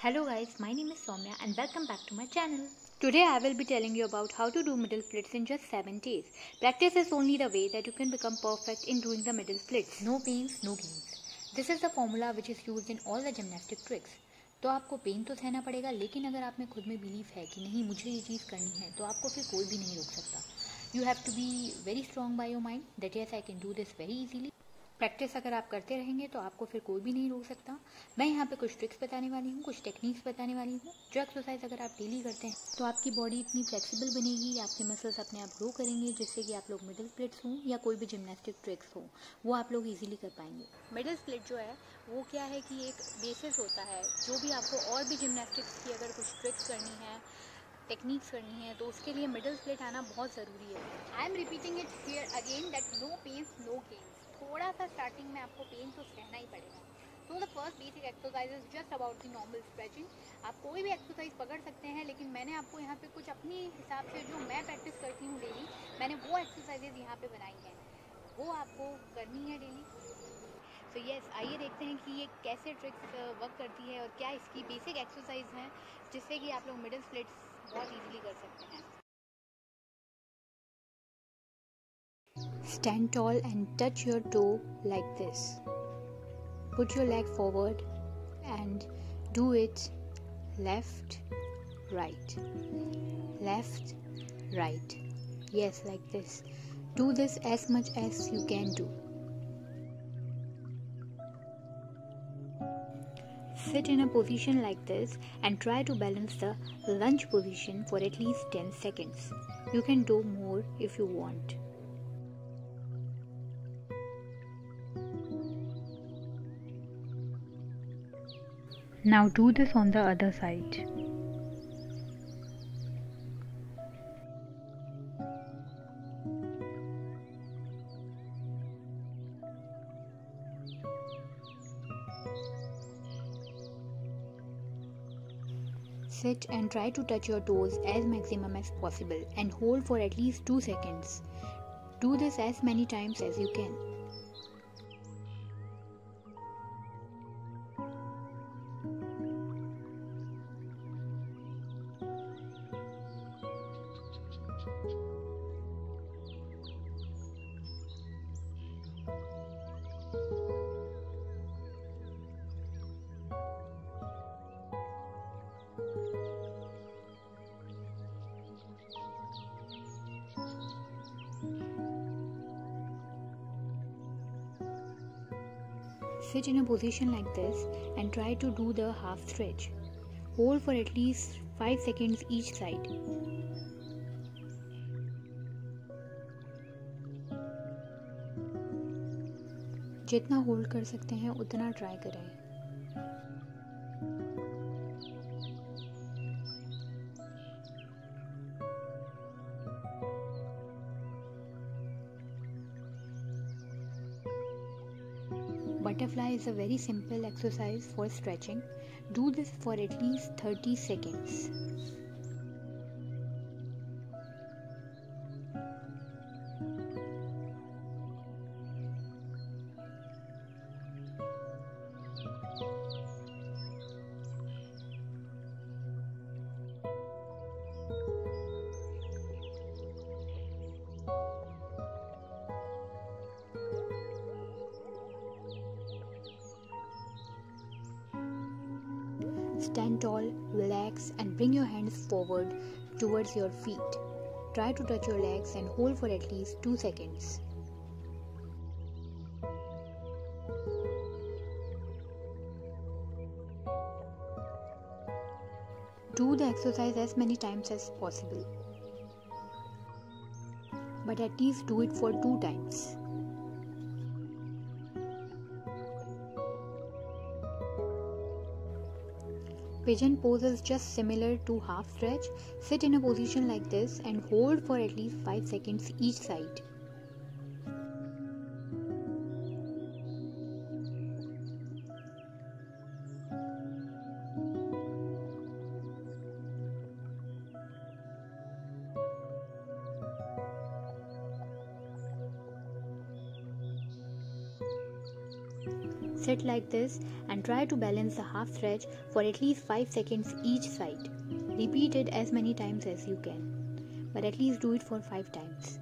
Hello guys, my name is Soumya and welcome back to my channel. Today I will be telling you about how to do middle splits in just 7 days. Practice is only the way that you can become perfect in doing the middle splits. No pains, no gains. This is the formula which is used in all the gymnastic tricks. तो आपको pen तो सहना पड़ेगा, लेकिन अगर आप में खुद में बिलीफ है कि नहीं मुझे ये चीज़ करनी है तो आपको फिर कोई भी नहीं रोक सकता. You have to be very strong by your mind that yes I can do this very easily. Practice अगर आप करते रहेंगे तो आपको फिर कोई भी नहीं रोक सकता. मैं यहाँ पे कुछ ट्रिक्स बताने वाली हूँ, कुछ टेक्निक्स बताने वाली हूँ. जो एक्सरसाइज अगर आप डेली करते हैं तो आपकी बॉडी इतनी फ्लेक्सिबल बनेगी, आपके मसल्स अपने आप ग्रो करेंगे, जिससे कि आप लोग मिडिल स्प्लिट्स हों या कोई भी जिम्नास्टिक ट्रिक्स हो वो आप लोग इजीली कर पाएंगे. मिडिल स्प्लिट जो है वो क्या है कि एक बेसिस होता है. जो भी आपको और भी जिम्नास्टिक्स की अगर कुछ ट्रिक्स करनी है, टेक्निक्स करनी है, तो उसके लिए मिडिल स्प्लिट आना बहुत ज़रूरी है. I am repeating it here again that no pains no gains. थोड़ा सा स्टार्टिंग में आपको पेन तो सहना ही पड़ेगा. तो the first basic exercise is just about the normal stretching. आप कोई भी एक्सरसाइज पकड़ सकते हैं, लेकिन मैंने आपको यहाँ पे कुछ अपनी हिसाब से जो मैं प्रैक्टिस करती हूँ डेली, मैंने वो एक्सरसाइजेज यहाँ पे बनाई हैं, वो आपको करनी है डेली. तो यस, आइए देखते हैं कि ये कैसे ट्रिक्स वर्क करती है और क्या इसकी बेसिक एक्सरसाइज हैं जिससे कि आप लोग मिडिल स्प्लिट्स बहुत ईजिली कर सकते हैं. Stand tall and touch your toe like this. Put your leg forward and do it left, right, left, right. Yes, like this. Do this as much as you can do. Sit in a position like this and try to balance the lunge position for at least 10 seconds. You can do more if you want. Now do this on the other side. Sit and try to touch your toes as maximum as possible and hold for at least 2 seconds. Do this as many times as you can. Sit in a position like this and try to do the half stretch. Hold for at least 5 seconds each side. जितना hold कर सकते हैं उतना try करें. Butterfly is a very simple exercise for stretching. Do this for at least 30 seconds. Stand tall, relax and bring your hands forward towards your feet. Try to touch your legs and hold for at least 2 seconds. Do the exercise as many times as possible, but at least do it for 2 times. Pigeon pose is just similar to half stretch. Sit in a position like this and hold for at least 5 seconds each side. Sit like this and try to balance the half stretch for at least 5 seconds each side. Repeat it as many times as you can, but at least do it for 5 times.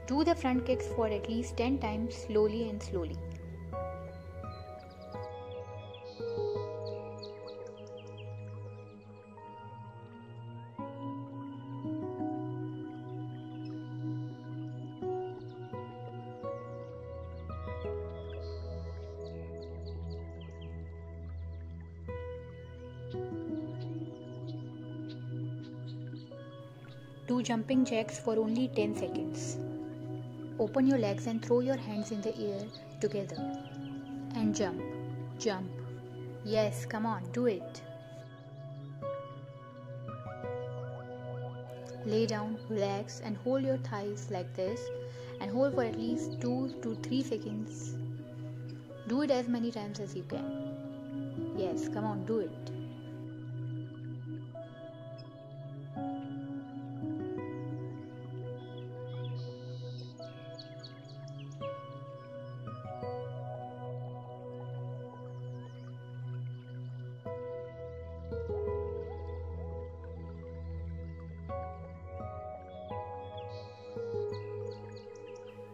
Do the front kicks for at least 10 times slowly and slowly. Do jumping jacks for only 10 seconds. Open your legs and throw your hands in the air together. And jump, jump. Yes, come on, do it. Lay down, relax and hold your thighs like this and hold for at least 2 to 3 seconds. Do it as many times as you can. Yes, come on, do it.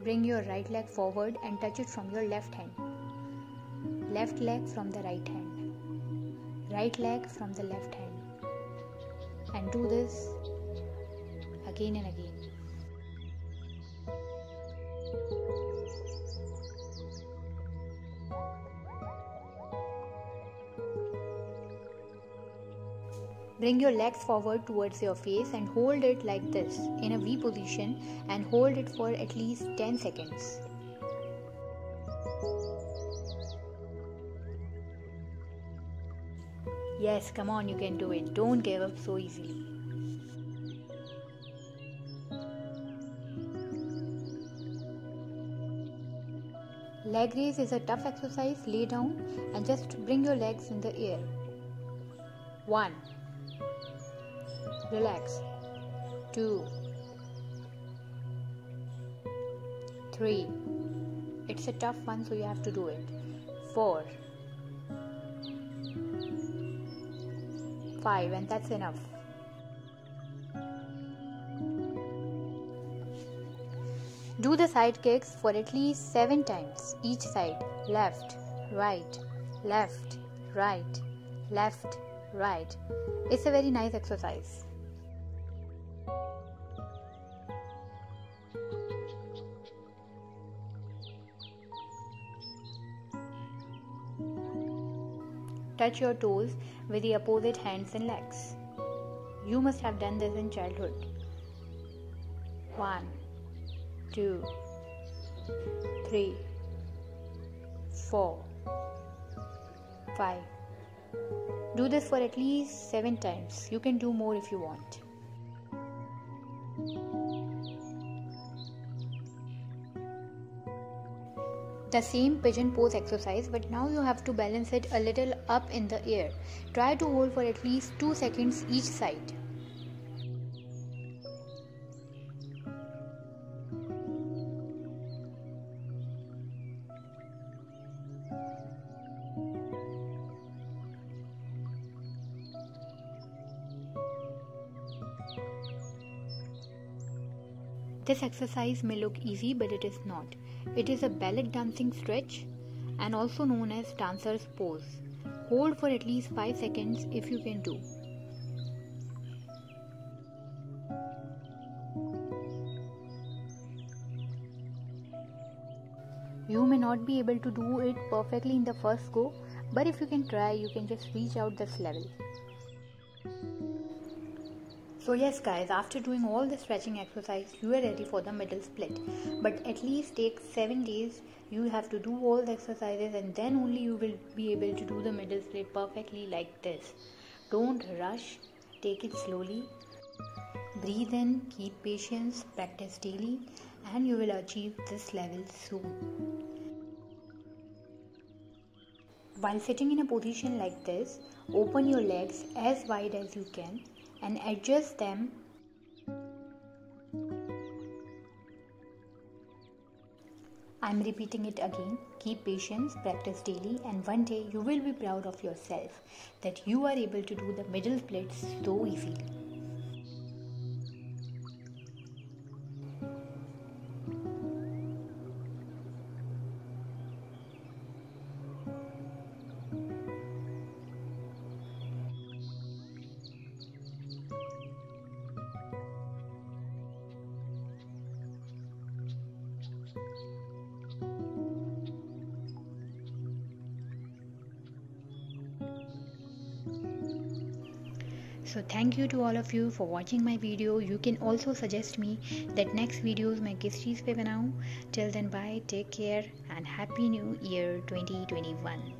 Bring your right leg forward and touch it from your left hand. Left leg from the right hand. Right leg from the left hand. And do this again and again. Bring your legs forward towards your face and hold it like this in a V position and hold it for at least 10 seconds. Yes, come on, you can do it. Don't give up so easily. Leg raise is a tough exercise. Lay down and just bring your legs in the air. 1. Relax. 2. 3. It's a tough one, so you have to do it. 4. 5, and that's enough. Do the side kicks for at least 7 times each side. Left, right, left, right, left, right. It's a very nice exercise. Touch your toes with the opposite hands and legs. You must have done this in childhood. 1, 2, 3, 4, 5. Do this for at least 7 times. You can do more if you want. The same pigeon pose exercise, but now you have to balance it a little up in the air. Try to hold for at least 2 seconds each side. This exercise may look easy, but it is not. It is a ballet dancing stretch and also known as dancer's pose. Hold for at least 5 seconds if you can do. You may not be able to do it perfectly in the first go, but if you can try, you can just reach out this level. So yes guys, after doing all the stretching exercise, you are ready for the middle split. But at least take 7 days. You have to do all the exercises and then only you will be able to do the middle split perfectly like this. Don't rush, take it slowly. Breathe in, keep patience, practice daily, and you will achieve this level soon. While sitting in a position like this, open your legs as wide as you can and adjust them. I'm repeating it again. Keep patience, practice daily, and one day you will be proud of yourself that you are able to do the middle splits so easily. So thank you to all of you for watching my video. You can also suggest me that next videos मैं किस चीज़ पे बनाऊँ. Till then bye, take care and happy new year 2021.